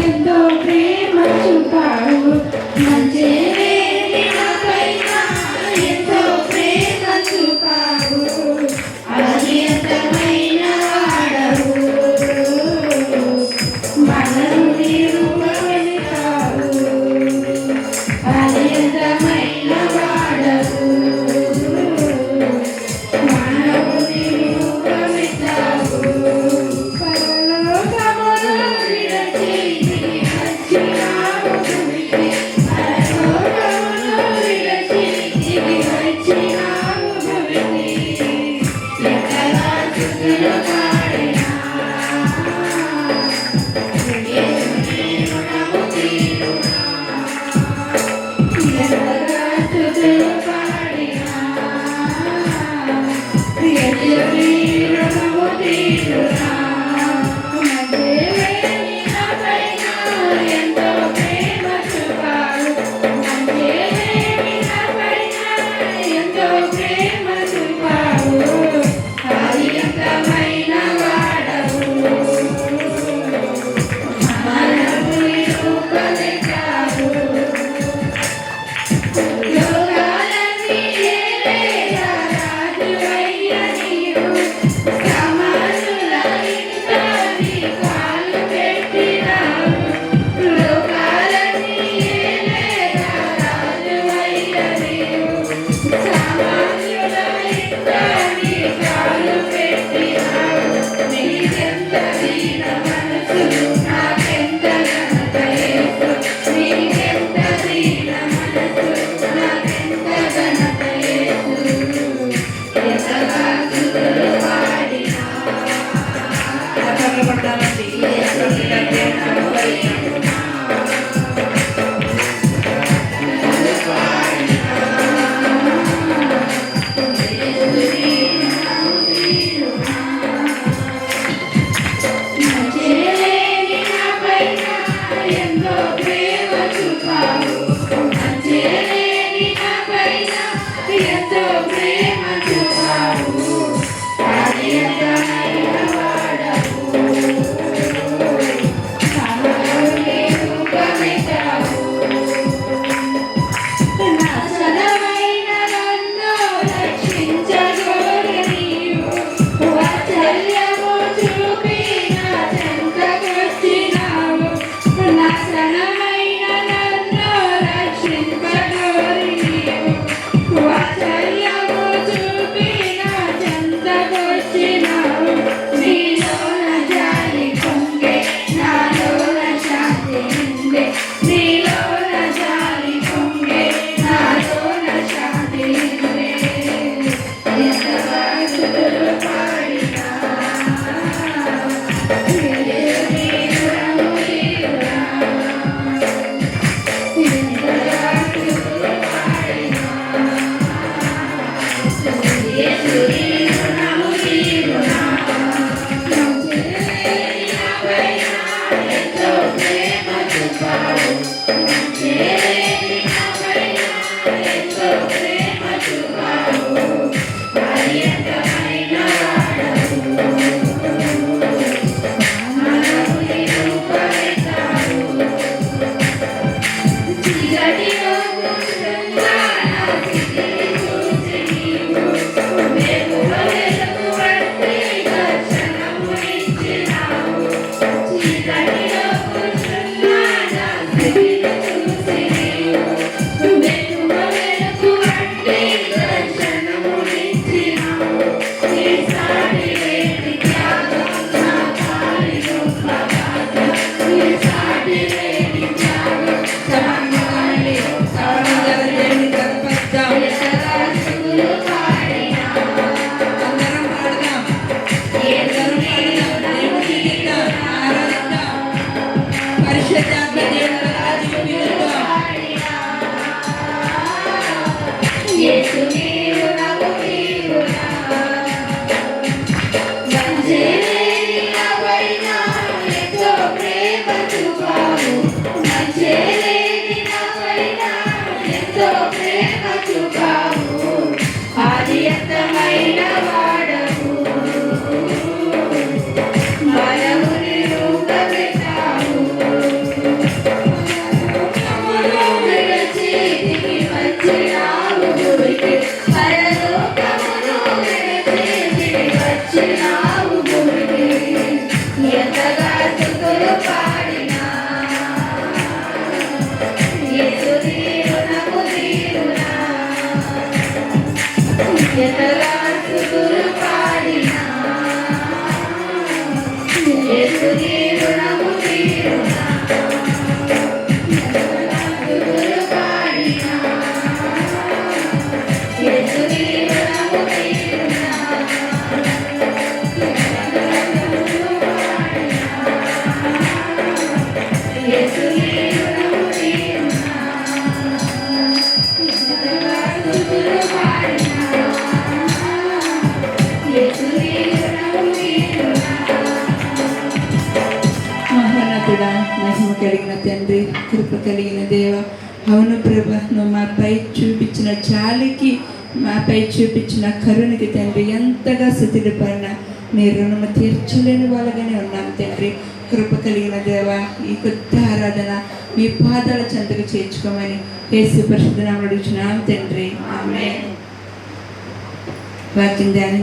ఎంతో ప్రేమ చూపావు మంచి నాపైన ఎంతో ప్రేమ చూపావు అనియతమైన వాడవు మనను నీవు వెలితావు అనియతమైన వాడవు మనము నీవు వెలితావు పరలోకమును విడచి వచ్చినావు భూమికి పరలోకమును విడచి వచ్చినావు భూమికి ఎంతగా స్తుతులు పాడినా యేసుని రుణము తీరునా ఎంతగా స్తుతులు పాడినా యేసుని రుణము తీరునా మంచివేని నాపైన ఎంతో ప్రేమ చూపావు మంచివేని నాపైన ఎంతో ప్రేమ చూపావు అనియతమైన వాడవు మనము రూపలేకావు లోకాలన్నీ ఏలేరా రాజువయ్య నీవు సమానుల ఇంట నీ కాలు పెట్టినావు లోకాలన్నీ ఏలేరా రాజువయ్య నీవు సమానుల ఇంట నీ కాలు పెట్టినావు నీకెంత దీన మనసు నాకెంత ఘనత యేసు నీకెంత దీన మనసు నాకెంత ఘనత యేసు ఎంతగా స్తుతులు పాడినా పట్టాలండి యేసుని రుణము తీరునా మంచిలేని నాపైన ఎంతో ప్రేమ చూపావు మంచిలేని నాపైన ఎంతో ప్రేమ చూపావు అనియతమైన వాడవు సమరుని రూపమెత్తావు నాశనమైన నన్ను రక్షించగోరి నీవు వాత్సల్యము చూపి నా చెంతకొచ్చినావు నాశనమైన నన్ను రక్షించగోరి నీవు వాత్సల్యము చూపి నా చెంతకొచ్చినావు నీలోన జాలి పొంగే నాలోన శాంతి నిండే నీలోన జాలి పొంగే నాలోన శాంతి నిండే ఎంతగా స్తుతులు పాడినా యేసుని రుణము తీరునా ఎంతగా స్తుతులు పాడినా యేసుని రుణము తీరునా మంచిలేని నాపైన ఎంతో ప్రేమ చూపావు మంచిలేని నాపైన ఎంతో ప్రేమ చూపావు అనియతమైన వాడవు ఎంతగా స్తుతులు పాడినా యేసుని రుణము తీరునా. ఎంతగా స్తుతులు పాడినా యేసుని రుణము తీరునా. యేసుని రుణము తీరునా. ఎంతగా స్తుతులు పాడినా యేసుని రుణము తీరునా. మహోన్నతుడా, మహిమ కలిగిన తండ్రి, కృప కలిగిన దేవ, అవును ప్రభ, నువ్వు మాపై చూపించిన జాలికి, మాపై చూపించిన కరుణకి తండ్రి ఎంతగా స్థితిపడిన నీ రుణము తీర్చలేని వాళ్ళగానే ఉన్నాం తండ్రి. కృప కలిగిన దేవ, ఈ కొత్త ఆరాధన మీ పాదాల చెంతకు చేర్చుకోమని యేసు పరిశుద్ధ నామములో అడుగుచున్నాం తండ్రి. ఆమేన్. వాక్యం ధ్యానం